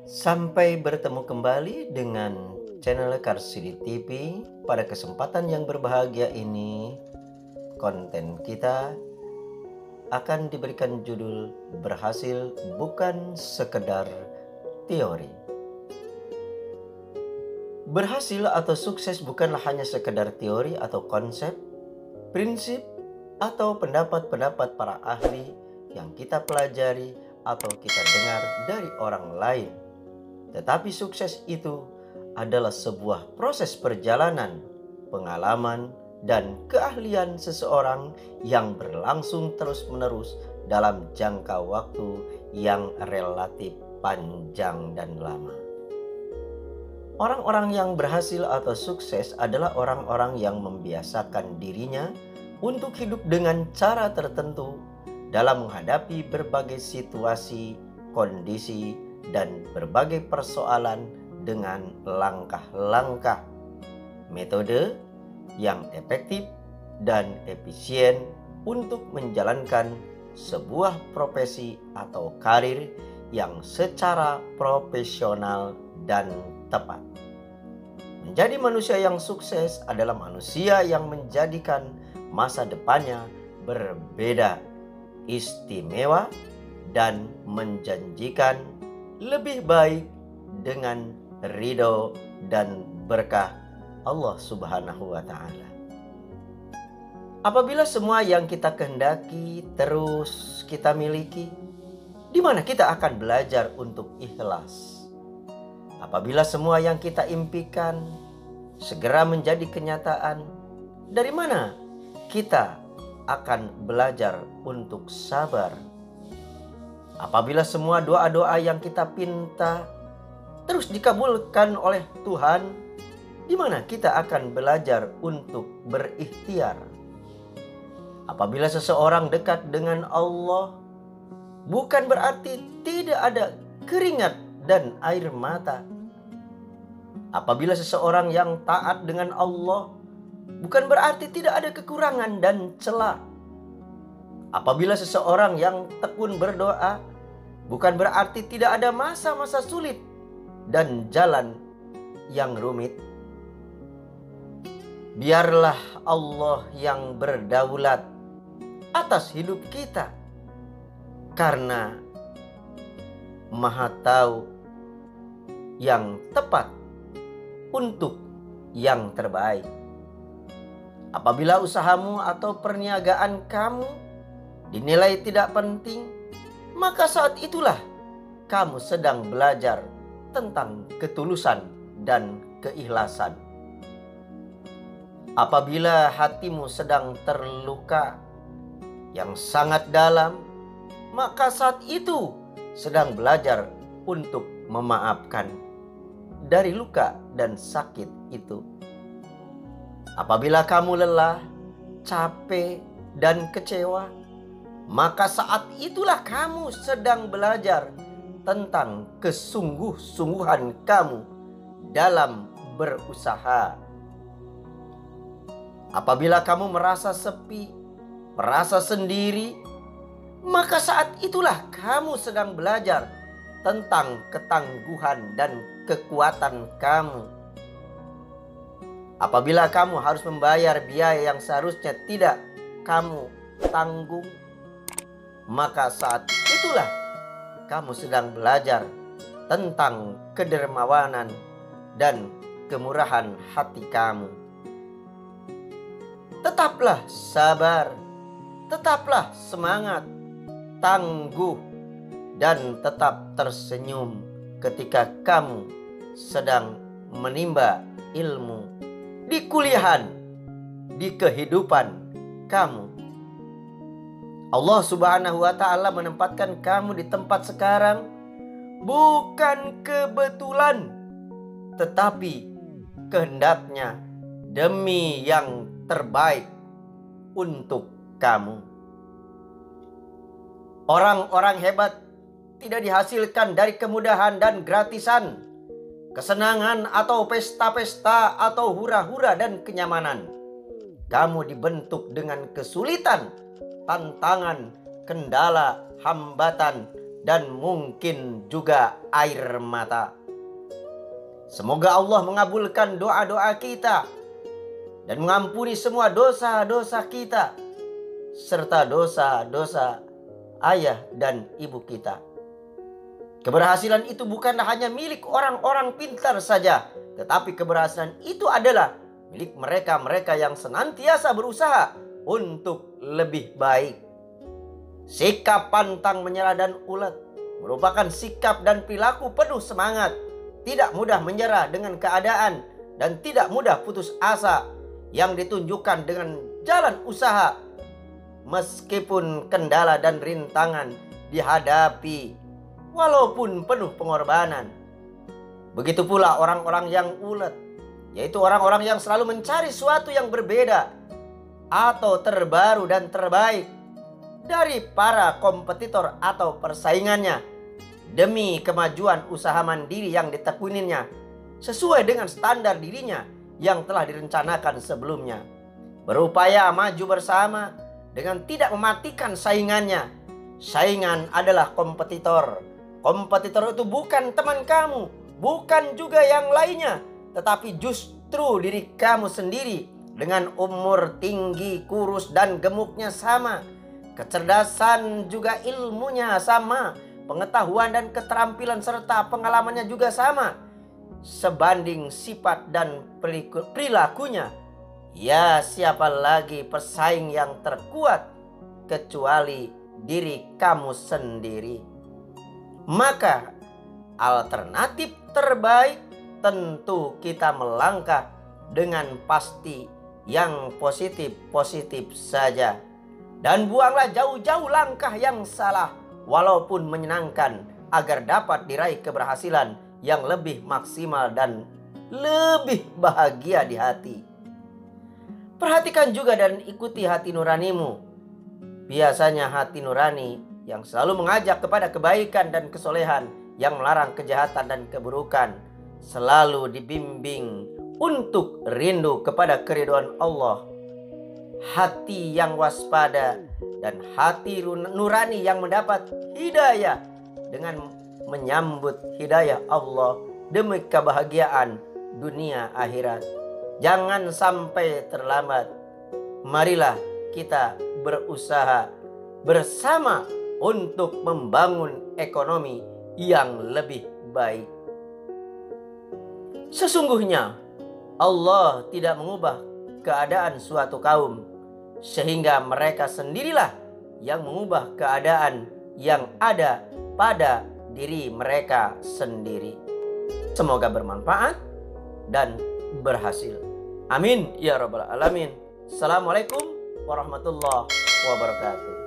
Sampai bertemu kembali dengan channel Karsidi TV. Pada kesempatan yang berbahagia ini, konten kita akan diberikan judul berhasil bukan sekedar teori. Berhasil atau sukses bukanlah hanya sekedar teori atau konsep, prinsip, atau pendapat-pendapat para ahli yang kita pelajari atau kita dengar dari orang lain. Tetapi sukses itu adalah sebuah proses perjalanan, pengalaman, dan keahlian seseorang yang berlangsung terus-menerus dalam jangka waktu yang relatif panjang dan lama. Orang-orang yang berhasil atau sukses adalah orang-orang yang membiasakan dirinya untuk hidup dengan cara tertentu dalam menghadapi berbagai situasi, kondisi, dan berbagai persoalan dengan langkah-langkah, metode yang efektif dan efisien untuk menjalankan sebuah profesi atau karir yang secara profesional dan tepat. Menjadi manusia yang sukses adalah manusia yang menjadikan masa depannya berbeda, istimewa, dan menjanjikan lebih baik dengan ridho dan berkah Allah Subhanahu wa Ta'ala. Apabila semua yang kita kehendaki terus kita miliki, di mana kita akan belajar untuk ikhlas? Apabila semua yang kita impikan segera menjadi kenyataan, dari mana kita akan belajar untuk sabar? Apabila semua doa-doa yang kita pinta terus dikabulkan oleh Tuhan, di mana kita akan belajar untuk berikhtiar? Apabila seseorang dekat dengan Allah, bukan berarti tidak ada keringat dan air mata. Apabila seseorang yang taat dengan Allah, bukan berarti tidak ada kekurangan dan celah. Apabila seseorang yang tekun berdoa, bukan berarti tidak ada masa-masa sulit dan jalan yang rumit. Biarlah Allah yang berdaulat atas hidup kita, karena Maha tahu yang tepat untuk yang terbaik. Apabila usahamu atau perniagaan kamu dinilai tidak penting, maka saat itulah kamu sedang belajar tentang ketulusan dan keikhlasan. Apabila hatimu sedang terluka yang sangat dalam, maka saat itu sedang belajar untuk memaafkan dari luka dan sakit itu. Apabila kamu lelah, capek, dan kecewa, maka saat itulah kamu sedang belajar tentang kesungguh-sungguhan kamu dalam berusaha. Apabila kamu merasa sepi, merasa sendiri, maka saat itulah kamu sedang belajar tentang ketangguhan dan kekuatan kamu. Apabila kamu harus membayar biaya yang seharusnya tidak kamu tanggung, maka saat itulah kamu sedang belajar tentang kedermawanan dan kemurahan hati kamu. Tetaplah sabar, tetaplah semangat, tangguh, dan tetap tersenyum ketika kamu sedang menimba ilmu di kuliahan, di kehidupan kamu. Allah Subhanahu wa Ta'ala menempatkan kamu di tempat sekarang bukan kebetulan, tetapi kehendaknya demi yang terbaik untuk kamu. Orang-orang hebat tidak dihasilkan dari kemudahan dan gratisan, kesenangan atau pesta-pesta atau hura-hura dan kenyamanan. Kamu dibentuk dengan kesulitan, tantangan, kendala, hambatan, dan mungkin juga air mata. Semoga Allah mengabulkan doa-doa kita dan mengampuni semua dosa-dosa kita serta dosa-dosa ayah dan ibu kita. Keberhasilan itu bukanlah hanya milik orang-orang pintar saja, tetapi keberhasilan itu adalah milik mereka-mereka yang senantiasa berusaha untuk lebih baik. Sikap pantang menyerah dan ulet merupakan sikap dan perilaku penuh semangat, tidak mudah menyerah dengan keadaan, dan tidak mudah putus asa yang ditunjukkan dengan jalan usaha meskipun kendala dan rintangan dihadapi walaupun penuh pengorbanan. Begitu pula orang-orang yang ulet, yaitu orang-orang yang selalu mencari sesuatu yang berbeda atau terbaru dan terbaik dari para kompetitor atau persaingannya demi kemajuan usaha mandiri yang ditekuninya sesuai dengan standar dirinya yang telah direncanakan sebelumnya. Berupaya maju bersama dengan tidak mematikan saingannya. Saingan adalah kompetitor. Kompetitor itu bukan teman kamu, bukan juga yang lainnya, tetapi justru diri kamu sendiri dengan umur tinggi, kurus, dan gemuknya sama. Kecerdasan juga ilmunya sama, pengetahuan dan keterampilan serta pengalamannya juga sama. Sebanding sifat dan perilakunya, ya siapa lagi pesaing yang terkuat kecuali diri kamu sendiri. Maka alternatif terbaik tentu kita melangkah dengan pasti yang positif-positif saja. Dan buanglah jauh-jauh langkah yang salah walaupun menyenangkan agar dapat diraih keberhasilan yang lebih maksimal dan lebih bahagia di hati. Perhatikan juga dan ikuti hati nuranimu. Biasanya hati nurani yang selalu mengajak kepada kebaikan dan kesolehan, yang melarang kejahatan dan keburukan, selalu dibimbing untuk rindu kepada keridhaan Allah. Hati yang waspada dan hati nurani yang mendapat hidayah dengan menyambut hidayah Allah demi kebahagiaan dunia akhirat. Jangan sampai terlambat. Marilah kita berusaha bersama untuk membangun ekonomi yang lebih baik. Sesungguhnya Allah tidak mengubah keadaan suatu kaum, sehingga mereka sendirilah yang mengubah keadaan yang ada pada diri mereka sendiri. Semoga bermanfaat dan berhasil. Amin ya rabbal alamin. Assalamualaikum warahmatullahi wabarakatuh.